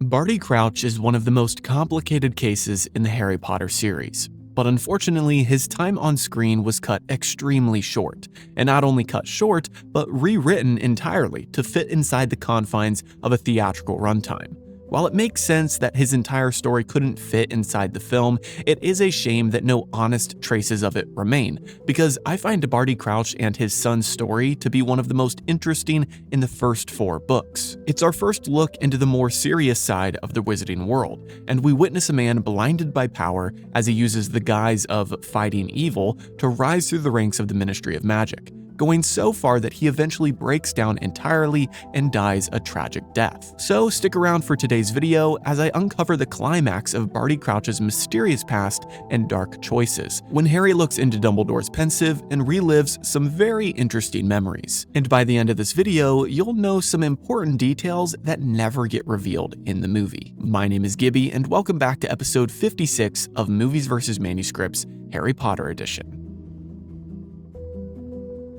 Barty Crouch is one of the most complicated cases in the Harry Potter series, but unfortunately his time on screen was cut extremely short, and not only cut short, but rewritten entirely to fit inside the confines of a theatrical runtime. While it makes sense that his entire story couldn't fit inside the film, it is a shame that no honest traces of it remain, because I find Barty Crouch and his son's story to be one of the most interesting in the first 4 books. It's our first look into the more serious side of the wizarding world, and we witness a man blinded by power as he uses the guise of fighting evil to rise through the ranks of the Ministry of Magic, going so far that he eventually breaks down entirely and dies a tragic death. So stick around for today's video as I uncover the climax of Barty Crouch's mysterious past and dark choices, when Harry looks into Dumbledore's pensieve and relives some very interesting memories. And by the end of this video, you'll know some important details that never get revealed in the movie. My name is Gibby, and welcome back to episode 56 of Movies vs. Manuscripts, Harry Potter Edition.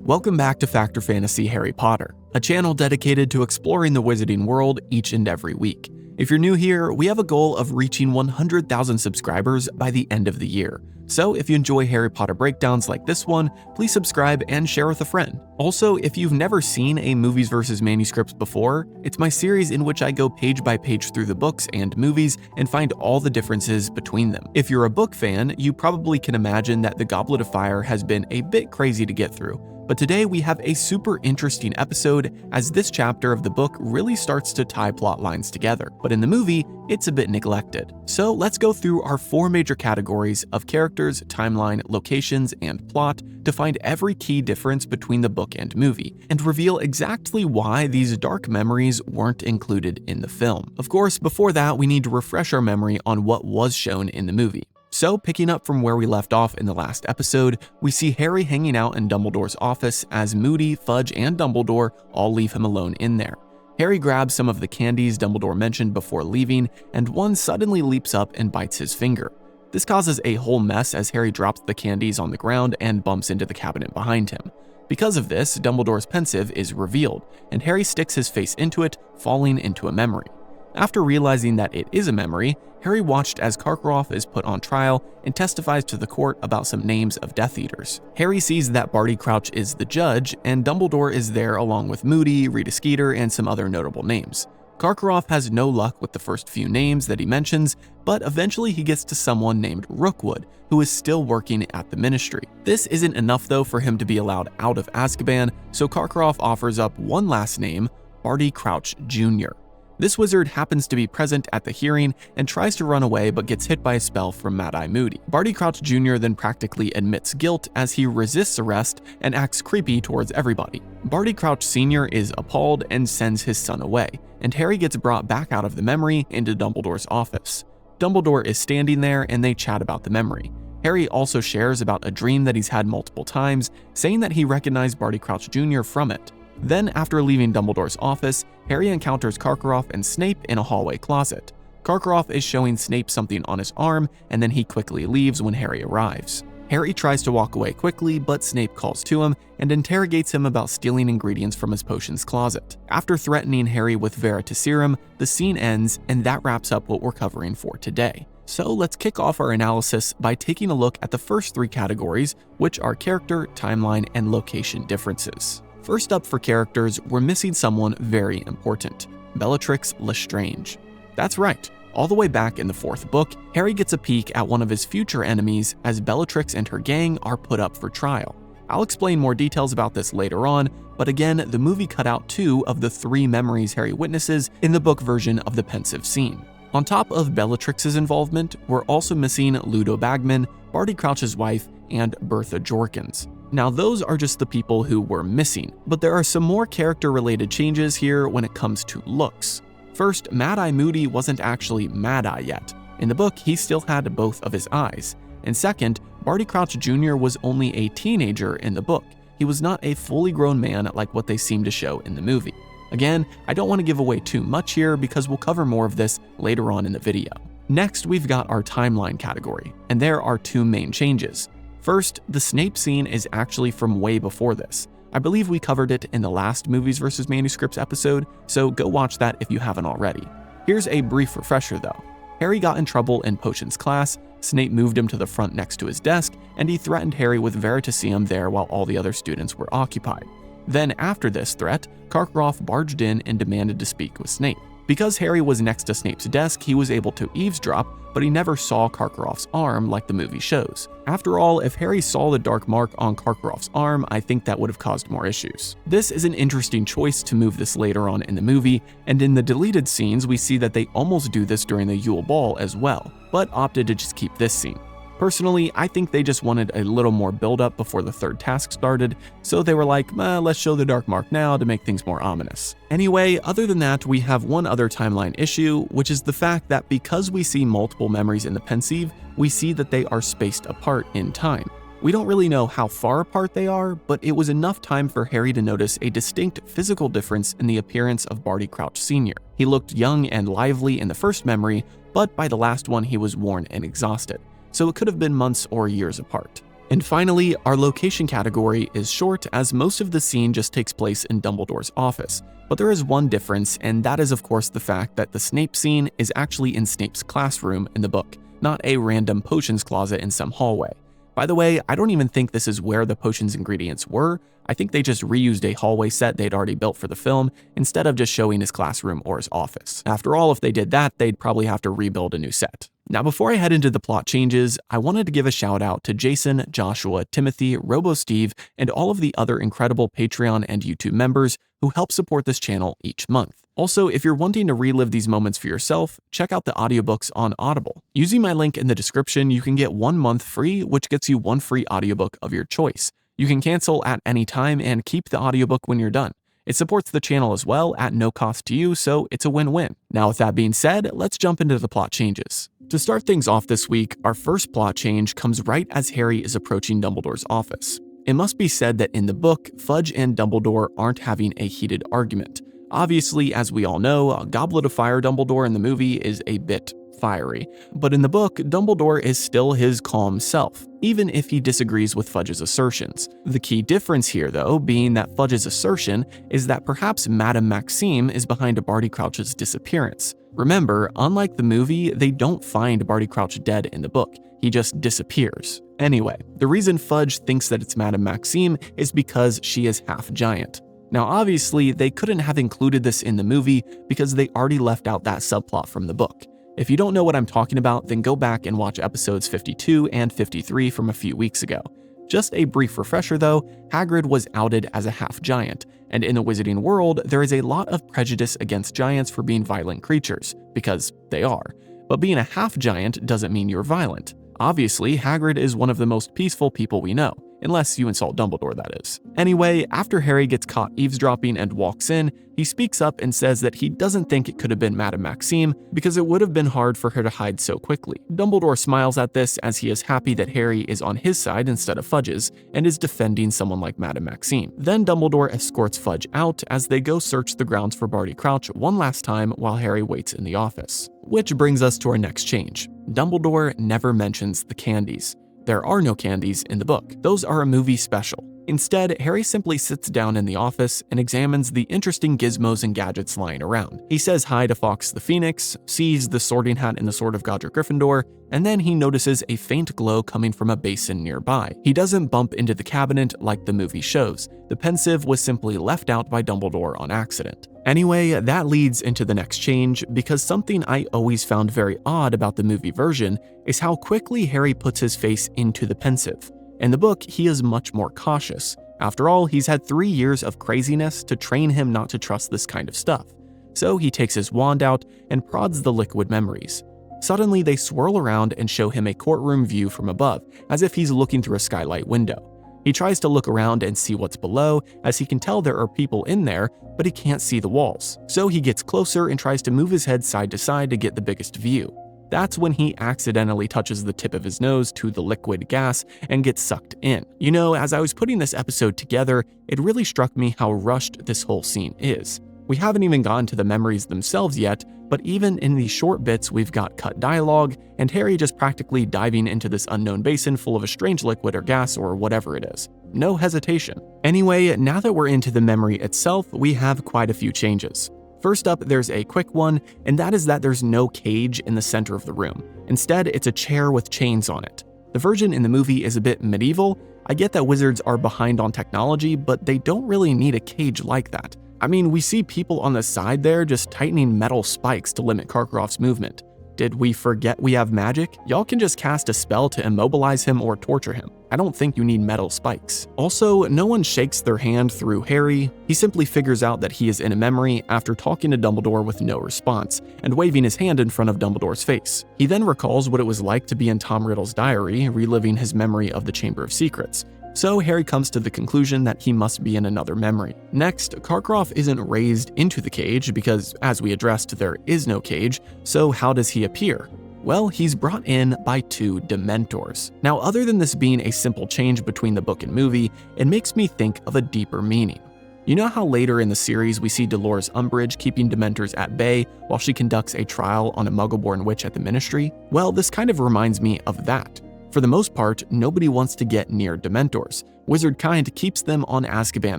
Welcome back to Fact or Fantasy Harry Potter, a channel dedicated to exploring the wizarding world each and every week. If you're new here, we have a goal of reaching 100,000 subscribers by the end of the year. So if you enjoy Harry Potter breakdowns like this one, please subscribe and share with a friend. Also, if you've never seen a Movies vs. Manuscripts before, it's my series in which I go page by page through the books and movies and find all the differences between them. If you're a book fan, you probably can imagine that the Goblet of Fire has been a bit crazy to get through. But today we have a super interesting episode, as this chapter of the book really starts to tie plot lines together, but in the movie, it's a bit neglected. So let's go through our 4 major categories of characters, timeline, locations, and plot to find every key difference between the book and movie, and reveal exactly why these dark memories weren't included in the film. Of course, before that, we need to refresh our memory on what was shown in the movie. So, picking up from where we left off in the last episode, we see Harry hanging out in Dumbledore's office as Moody, Fudge, and Dumbledore all leave him alone in there. Harry grabs some of the candies Dumbledore mentioned before leaving, and one suddenly leaps up and bites his finger. This causes a whole mess as Harry drops the candies on the ground and bumps into the cabinet behind him. Because of this, Dumbledore's pensieve is revealed, and Harry sticks his face into it, falling into a memory. After realizing that it is a memory, Harry watched as Karkaroff is put on trial and testifies to the court about some names of Death Eaters. Harry sees that Barty Crouch is the judge, and Dumbledore is there along with Moody, Rita Skeeter, and some other notable names. Karkaroff has no luck with the first few names that he mentions, but eventually he gets to someone named Rookwood, who is still working at the Ministry. This isn't enough though for him to be allowed out of Azkaban, so Karkaroff offers up one last name, Barty Crouch Jr. This wizard happens to be present at the hearing and tries to run away but gets hit by a spell from Mad-Eye Moody. Barty Crouch Jr. then practically admits guilt as he resists arrest and acts creepy towards everybody. Barty Crouch Sr. is appalled and sends his son away, and Harry gets brought back out of the memory into Dumbledore's office. Dumbledore is standing there and they chat about the memory. Harry also shares about a dream that he's had multiple times, saying that he recognized Barty Crouch Jr. from it. Then, after leaving Dumbledore's office, Harry encounters Karkaroff and Snape in a hallway closet. Karkaroff is showing Snape something on his arm, and then he quickly leaves when Harry arrives. Harry tries to walk away quickly, but Snape calls to him and interrogates him about stealing ingredients from his potions closet. After threatening Harry with Veritaserum, the scene ends, and that wraps up what we're covering for today. So let's kick off our analysis by taking a look at the first 3 categories, which are character, timeline, and location differences. First up for characters, we're missing someone very important, Bellatrix Lestrange. That's right, all the way back in the 4th book, Harry gets a peek at one of his future enemies as Bellatrix and her gang are put up for trial. I'll explain more details about this later on, but again, the movie cut out 2 of the 3 memories Harry witnesses in the book version of the pensive scene. On top of Bellatrix's involvement, we're also missing Ludo Bagman, Barty Crouch's wife, and Bertha Jorkins. Now those are just the people who were missing, but there are some more character-related changes here when it comes to looks. First, Mad-Eye Moody wasn't actually Mad-Eye yet. In the book, he still had both of his eyes. And second, Barty Crouch Jr. was only a teenager in the book. He was not a fully grown man like what they seem to show in the movie. Again, I don't want to give away too much here because we'll cover more of this later on in the video. Next, we've got our timeline category, and there are 2 main changes. First, the Snape scene is actually from way before this. I believe we covered it in the last Movies vs. Manuscripts episode, so go watch that if you haven't already. Here's a brief refresher though. Harry got in trouble in potions class, Snape moved him to the front next to his desk, and he threatened Harry with Veritaseum there while all the other students were occupied. Then after this threat, Karkaroff barged in and demanded to speak with Snape. Because Harry was next to Snape's desk, he was able to eavesdrop, but he never saw Karkaroff's arm like the movie shows. After all, if Harry saw the dark mark on Karkaroff's arm, I think that would have caused more issues. This is an interesting choice to move this later on in the movie, and in the deleted scenes we see that they almost do this during the Yule Ball as well, but opted to just keep this scene. Personally, I think they just wanted a little more build-up before the third task started, so they were like, let's show the dark mark now to make things more ominous. Anyway, other than that, we have one other timeline issue, which is the fact that because we see multiple memories in the pensieve, we see that they are spaced apart in time. We don't really know how far apart they are, but it was enough time for Harry to notice a distinct physical difference in the appearance of Barty Crouch Sr. He looked young and lively in the first memory, but by the last one he was worn and exhausted. So it could have been months or years apart. And finally, our location category is short as most of the scene just takes place in Dumbledore's office. But there is one difference, and that is of course the fact that the Snape scene is actually in Snape's classroom in the book, not a random potions closet in some hallway. By the way, I don't even think this is where the potions ingredients were. I think they just reused a hallway set they'd already built for the film instead of just showing his classroom or his office. After all, if they did that, they'd probably have to rebuild a new set. Now, before I head into the plot changes, I wanted to give a shout out to Jason, Joshua, Timothy, RoboSteve, and all of the other incredible Patreon and YouTube members who help support this channel each month. Also, if you're wanting to relive these moments for yourself, check out the audiobooks on Audible. Using my link in the description, you can get 1 month free, which gets you 1 free audiobook of your choice. You can cancel at any time and keep the audiobook when you're done. It supports the channel as well at no cost to you, so it's a win-win. Now with that being said, let's jump into the plot changes. To start things off this week, our first plot change comes right as Harry is approaching Dumbledore's office. It must be said that in the book, Fudge and Dumbledore aren't having a heated argument. Obviously, as we all know, Goblet of Fire Dumbledore in the movie is a bit fiery, but in the book, Dumbledore is still his calm self, even if he disagrees with Fudge's assertions. The key difference here, though, being that Fudge's assertion is that perhaps Madame Maxime is behind Barty Crouch's disappearance. Remember, unlike the movie, they don't find Barty Crouch dead in the book, he just disappears. Anyway, the reason Fudge thinks that it's Madame Maxime is because she is half giant. Now obviously, they couldn't have included this in the movie because they already left out that subplot from the book. If you don't know what I'm talking about, then go back and watch episodes 52 and 53 from a few weeks ago. Just a brief refresher though, Hagrid was outed as a half-giant, and in the wizarding world, there is a lot of prejudice against giants for being violent creatures, because they are. But being a half-giant doesn't mean you're violent. Obviously, Hagrid is one of the most peaceful people we know, unless you insult Dumbledore, that is. Anyway, after Harry gets caught eavesdropping and walks in, he speaks up and says that he doesn't think it could have been Madame Maxime because it would have been hard for her to hide so quickly. Dumbledore smiles at this as he is happy that Harry is on his side instead of Fudge's and is defending someone like Madame Maxime. Then Dumbledore escorts Fudge out as they go search the grounds for Barty Crouch one last time while Harry waits in the office. Which brings us to our next change. Dumbledore never mentions the candies. There are no candies in the book. Those are a movie special. Instead, Harry simply sits down in the office and examines the interesting gizmos and gadgets lying around. He says hi to Fawkes the Phoenix, sees the sorting hat in the Sword of Godric Gryffindor, and then he notices a faint glow coming from a basin nearby. He doesn't bump into the cabinet like the movie shows. The pensieve was simply left out by Dumbledore on accident. Anyway, that leads into the next change, because something I always found very odd about the movie version is how quickly Harry puts his face into the pensieve. In the book, he is much more cautious. After all, he's had 3 years of craziness to train him not to trust this kind of stuff. So he takes his wand out and prods the liquid memories. Suddenly, they swirl around and show him a courtroom view from above, as if he's looking through a skylight window. He tries to look around and see what's below, as he can tell there are people in there, but he can't see the walls. So he gets closer and tries to move his head side to side to get the biggest view. That's when he accidentally touches the tip of his nose to the liquid gas and gets sucked in. You know, as I was putting this episode together, it really struck me how rushed this whole scene is. We haven't even gotten to the memories themselves yet, but even in these short bits we've got cut dialogue, and Harry just practically diving into this unknown basin full of a strange liquid or gas or whatever it is. No hesitation. Anyway, now that we're into the memory itself, we have quite a few changes. First up, there's a quick one, and that is that there's no cage in the center of the room. Instead, it's a chair with chains on it. The version in the movie is a bit medieval. I get that wizards are behind on technology, but they don't really need a cage like that. I mean, we see people on the side there just tightening metal spikes to limit Karkaroff's movement. Did we forget we have magic? Y'all can just cast a spell to immobilize him or torture him. I don't think you need metal spikes. Also, no one shakes their hand through Harry. He simply figures out that he is in a memory after talking to Dumbledore with no response, and waving his hand in front of Dumbledore's face. He then recalls what it was like to be in Tom Riddle's diary, reliving his memory of the Chamber of Secrets. So Harry comes to the conclusion that he must be in another memory. Next, Karkaroff isn't raised into the cage because, as we addressed, there is no cage, so how does he appear? Well, he's brought in by 2 Dementors. Now, other than this being a simple change between the book and movie, it makes me think of a deeper meaning. You know how later in the series we see Dolores Umbridge keeping Dementors at bay while she conducts a trial on a Muggle-born witch at the Ministry? Well, this kind of reminds me of that. For the most part, nobody wants to get near Dementors. Wizardkind keeps them on Azkaban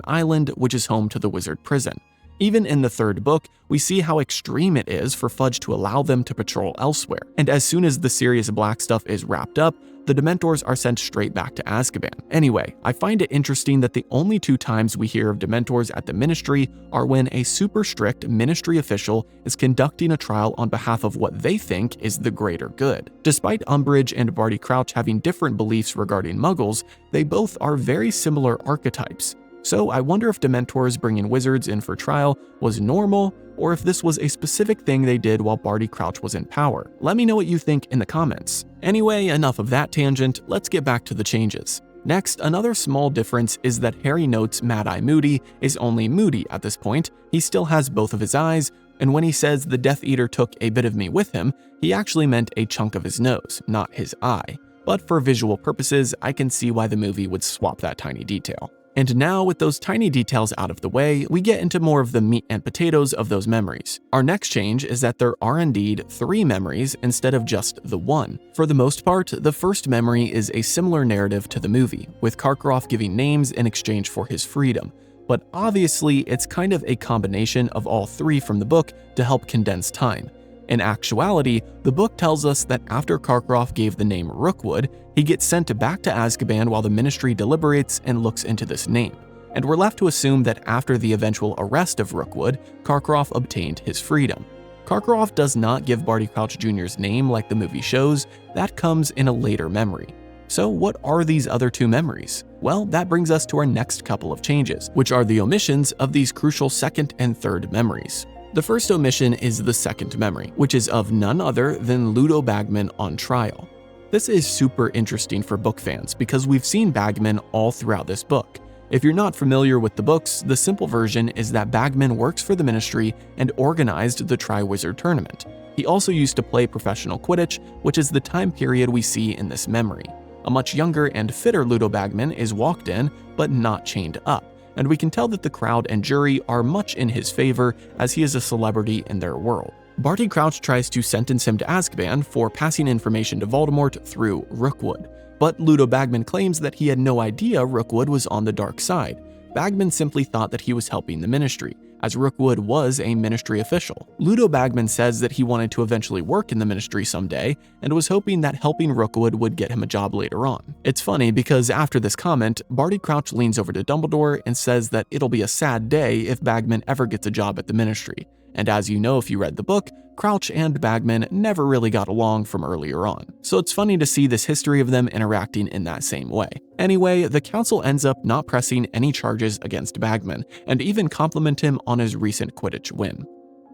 Island, which is home to the wizard prison. Even in the 3rd book, we see how extreme it is for Fudge to allow them to patrol elsewhere. And as soon as the Sirius Black stuff is wrapped up, the Dementors are sent straight back to Azkaban. Anyway, I find it interesting that the only 2 times we hear of Dementors at the Ministry are when a super strict Ministry official is conducting a trial on behalf of what they think is the greater good. Despite Umbridge and Barty Crouch having different beliefs regarding Muggles, they both are very similar archetypes. So I wonder if Dementors bringing wizards in for trial was normal, or if this was a specific thing they did while Barty Crouch was in power. Let me know what you think in the comments. Anyway, enough of that tangent, let's get back to the changes. Next, another small difference is that Harry notes Mad-Eye Moody is only Moody at this point. He still has both of his eyes, and when he says the Death Eater took a bit of me with him, he actually meant a chunk of his nose, not his eye. But for visual purposes, I can see why the movie would swap that tiny detail. And now, with those tiny details out of the way, we get into more of the meat and potatoes of those memories. Our next change is that there are indeed 3 memories instead of just the 1. For the most part, the first memory is a similar narrative to the movie, with Karkaroff giving names in exchange for his freedom. But obviously, it's kind of a combination of all 3 from the book to help condense time. In actuality, the book tells us that after Karkaroff gave the name Rookwood, he gets sent back to Azkaban while the Ministry deliberates and looks into this name. And we're left to assume that after the eventual arrest of Rookwood, Karkaroff obtained his freedom. Karkaroff does not give Barty Crouch Jr.'s name like the movie shows. That comes in a later memory. So what are these other 2 memories? Well, that brings us to our next couple of changes, which are the omissions of these crucial 2nd and 3rd memories. The first omission is the 2nd memory, which is of none other than Ludo Bagman on trial. This is super interesting for book fans because we've seen Bagman all throughout this book. If you're not familiar with the books, the simple version is that Bagman works for the Ministry and organized the Triwizard Tournament. He also used to play professional Quidditch, which is the time period we see in this memory. A much younger and fitter Ludo Bagman is walked in, but not chained up. And we can tell that the crowd and jury are much in his favor as he is a celebrity in their world. Barty Crouch tries to sentence him to Azkaban for passing information to Voldemort through Rookwood, but Ludo Bagman claims that he had no idea Rookwood was on the dark side. Bagman simply thought that he was helping the Ministry, as Rookwood was a Ministry official. Ludo Bagman says that he wanted to eventually work in the Ministry someday and was hoping that helping Rookwood would get him a job later on. It's funny because after this comment, Barty Crouch leans over to Dumbledore and says that it'll be a sad day if Bagman ever gets a job at the Ministry. And as you know if you read the book, Crouch and Bagman never really got along from earlier on. So it's funny to see this history of them interacting in that same way. Anyway, the council ends up not pressing any charges against Bagman, and even compliment him on his recent Quidditch win.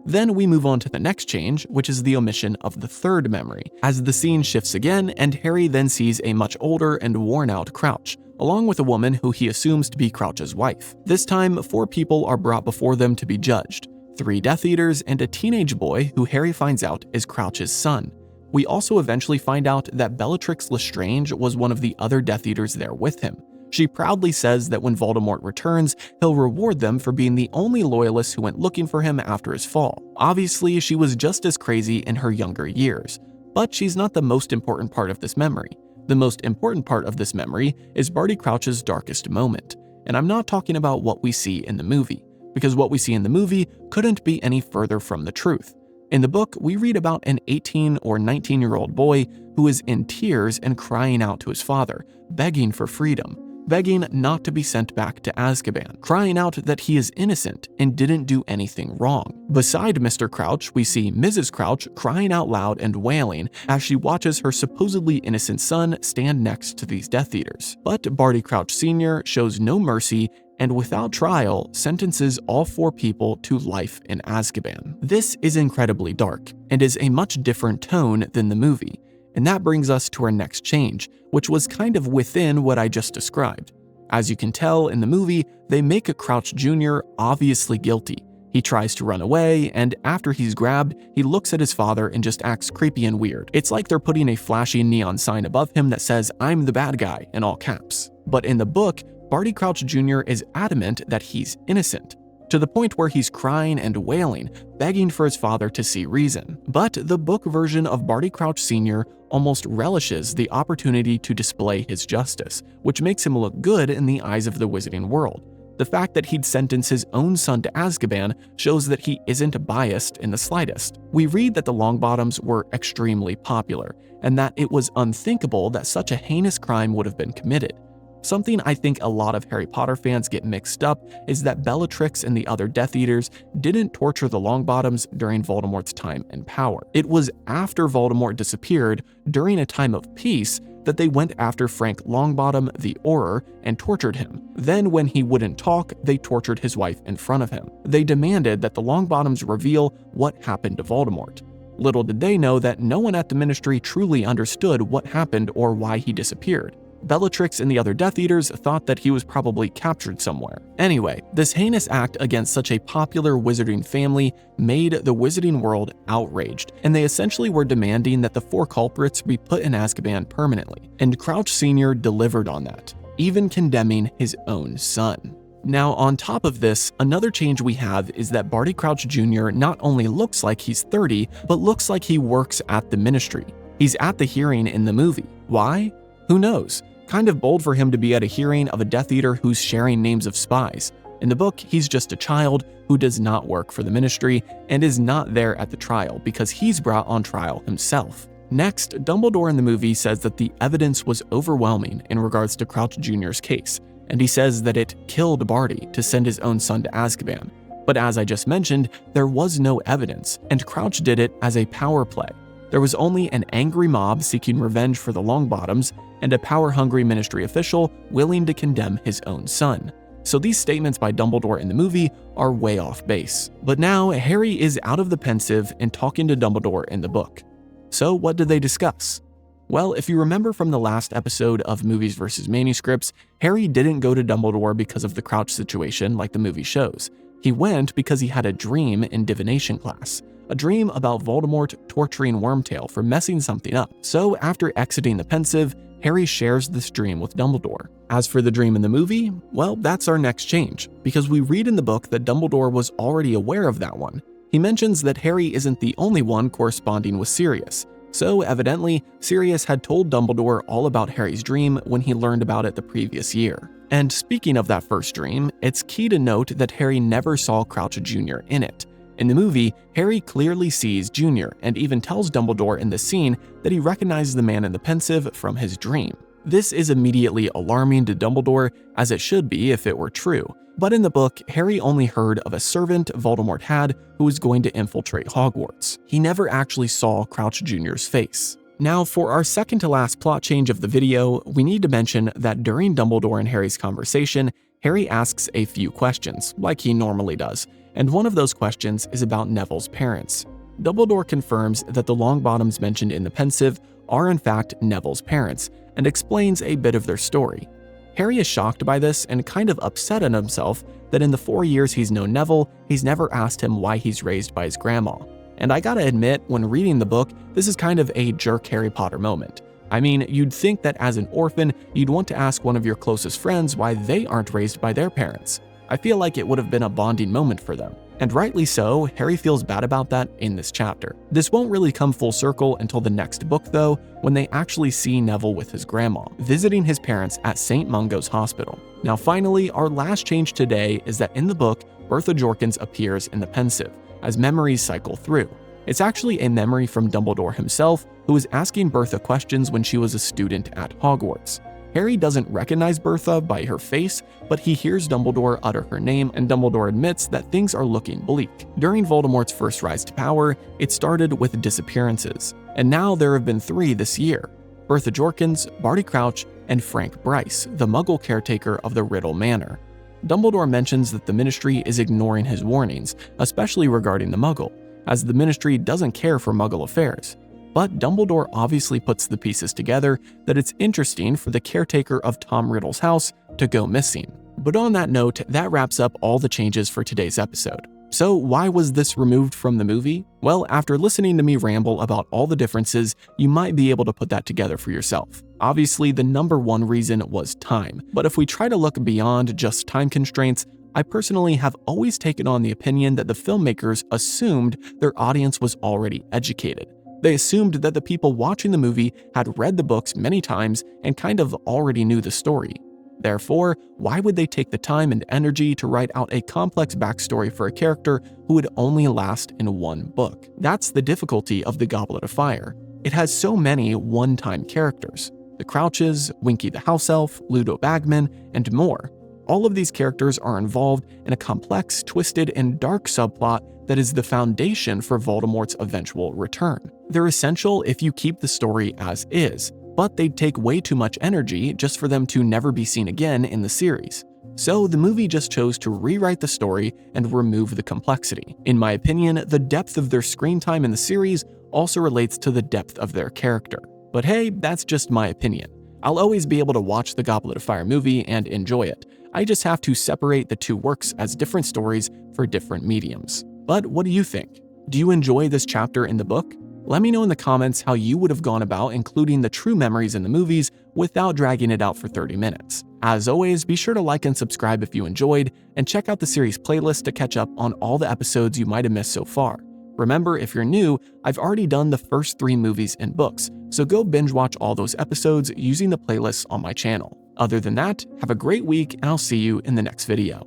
Then we move on to the next change, which is the omission of the 3rd memory, as the scene shifts again and Harry then sees a much older and worn-out Crouch, along with a woman who he assumes to be Crouch's wife. This time, 4 people are brought before them to be judged. 3 Death Eaters and a teenage boy who Harry finds out is Crouch's son. We also eventually find out that Bellatrix Lestrange was one of the other Death Eaters there with him. She proudly says that when Voldemort returns, he'll reward them for being the only loyalist who went looking for him after his fall. Obviously, she was just as crazy in her younger years, but she's not the most important part of this memory. The most important part of this memory is Barty Crouch's darkest moment, and I'm not talking about what we see in the movie, because what we see in the movie couldn't be any further from the truth. In the book, we read about an 18 or 19-year-old boy who is in tears and crying out to his father, begging for freedom, begging not to be sent back to Azkaban, crying out that he is innocent and didn't do anything wrong. Beside Mr. Crouch, we see Mrs. Crouch crying out loud and wailing as she watches her supposedly innocent son stand next to these Death Eaters. But Barty Crouch Sr. shows no mercy and without trial sentences all 4 people to life in Azkaban. This is incredibly dark and is a much different tone than the movie. And that brings us to our next change, which was kind of within what I just described. As you can tell in the movie, they make a Crouch Jr. obviously guilty. He tries to run away, and after he's grabbed, he looks at his father and just acts creepy and weird. It's like they're putting a flashy neon sign above him that says, "I'm the bad guy," in all caps. But in the book, Barty Crouch Jr. is adamant that he's innocent, to the point where he's crying and wailing, begging for his father to see reason. But the book version of Barty Crouch Sr. almost relishes the opportunity to display his justice, which makes him look good in the eyes of the wizarding world. The fact that he'd sentence his own son to Azkaban shows that he isn't biased in the slightest. We read that the Longbottoms were extremely popular, and that it was unthinkable that such a heinous crime would have been committed. Something I think a lot of Harry Potter fans get mixed up is that Bellatrix and the other Death Eaters didn't torture the Longbottoms during Voldemort's time in power. It was after Voldemort disappeared, during a time of peace, that they went after Frank Longbottom, the Auror, and tortured him. Then when he wouldn't talk, they tortured his wife in front of him. They demanded that the Longbottoms reveal what happened to Voldemort. Little did they know that no one at the Ministry truly understood what happened or why he disappeared. Bellatrix and the other Death Eaters thought that he was probably captured somewhere. Anyway, this heinous act against such a popular wizarding family made the wizarding world outraged, and they essentially were demanding that the 4 culprits be put in Azkaban permanently, and Crouch Sr. delivered on that, even condemning his own son. Now, on top of this, another change we have is that Barty Crouch Jr. not only looks like he's 30, but looks like he works at the Ministry. He's at the hearing in the movie. Why? Who knows? Kind of bold for him to be at a hearing of a Death Eater who's sharing names of spies. In the book, he's just a child who does not work for the Ministry and is not there at the trial because he's brought on trial himself. Next, Dumbledore in the movie says that the evidence was overwhelming in regards to Crouch Jr.'s case, and he says that it killed Barty to send his own son to Azkaban. But as I just mentioned, there was no evidence, and Crouch did it as a power play. There was only an angry mob seeking revenge for the Longbottoms and a power-hungry Ministry official willing to condemn his own son. So these statements by Dumbledore in the movie are way off base. But now Harry is out of the pensive and talking to Dumbledore in the book. So what did they discuss? Well, if you remember from the last episode of Movies vs. Manuscripts, Harry didn't go to Dumbledore because of the Crouch situation like the movie shows. He went because he had a dream in divination class. A dream about Voldemort torturing Wormtail for messing something up. So after exiting the pensive, Harry shares this dream with Dumbledore. As for the dream in the movie, well, that's our next change, because we read in the book that Dumbledore was already aware of that one. He mentions that Harry isn't the only one corresponding with Sirius. So evidently, Sirius had told Dumbledore all about Harry's dream when he learned about it the previous year. And speaking of that first dream, it's key to note that Harry never saw Crouch Jr. in it. In the movie, Harry clearly sees Jr. and even tells Dumbledore in the scene that he recognizes the man in the pensive from his dream. This is immediately alarming to Dumbledore, as it should be if it were true. But in the book, Harry only heard of a servant Voldemort had who was going to infiltrate Hogwarts. He never actually saw Crouch Jr.'s face. Now, for our second to last plot change of the video, we need to mention that during Dumbledore and Harry's conversation, Harry asks a few questions, like he normally does, and one of those questions is about Neville's parents. Dumbledore confirms that the Longbottoms mentioned in the pensive are in fact Neville's parents, and explains a bit of their story. Harry is shocked by this and kind of upset at himself that in the 4 years he's known Neville, he's never asked him why he's raised by his grandma. And I gotta admit, when reading the book, this is kind of a jerk Harry Potter moment. I mean, you'd think that as an orphan, you'd want to ask one of your closest friends why they aren't raised by their parents. I feel like it would have been a bonding moment for them. And rightly so, Harry feels bad about that in this chapter. This won't really come full circle until the next book though, when they actually see Neville with his grandma, visiting his parents at St. Mungo's Hospital. Now finally, our last change today is that in the book, Bertha Jorkins appears in the pensive, as memories cycle through. It's actually a memory from Dumbledore himself, who was asking Bertha questions when she was a student at Hogwarts. Harry doesn't recognize Bertha by her face, but he hears Dumbledore utter her name, and Dumbledore admits that things are looking bleak. During Voldemort's first rise to power, it started with disappearances, and now there have been 3 this year: Bertha Jorkins, Barty Crouch, and Frank Bryce, the Muggle caretaker of the Riddle Manor. Dumbledore mentions that the Ministry is ignoring his warnings, especially regarding the Muggle, as the Ministry doesn't care for Muggle affairs. But Dumbledore obviously puts the pieces together that it's interesting for the caretaker of Tom Riddle's house to go missing. But on that note, that wraps up all the changes for today's episode. So why was this removed from the movie? Well, after listening to me ramble about all the differences, you might be able to put that together for yourself. Obviously, the number one reason was time. But if we try to look beyond just time constraints, I personally have always taken on the opinion that the filmmakers assumed their audience was already educated. They assumed that the people watching the movie had read the books many times and kind of already knew the story. Therefore, why would they take the time and energy to write out a complex backstory for a character who would only last in one book? That's the difficulty of the Goblet of Fire. It has so many one-time characters: the Crouches, Winky the House Elf, Ludo Bagman, and more. All of these characters are involved in a complex, twisted, and dark subplot that is the foundation for Voldemort's eventual return. They're essential if you keep the story as is, but they'd take way too much energy just for them to never be seen again in the series. So the movie just chose to rewrite the story and remove the complexity. In my opinion, the depth of their screen time in the series also relates to the depth of their character. But hey, that's just my opinion. I'll always be able to watch the Goblet of Fire movie and enjoy it. I just have to separate the two works as different stories for different mediums. But what do you think? Do you enjoy this chapter in the book? Let me know in the comments how you would have gone about including the true memories in the movies without dragging it out for 30 minutes. As always, be sure to like and subscribe if you enjoyed, and check out the series playlist to catch up on all the episodes you might have missed so far. Remember, if you're new, I've already done the first 3 movies and books, so go binge watch all those episodes using the playlists on my channel. Other than that, have a great week, and I'll see you in the next video.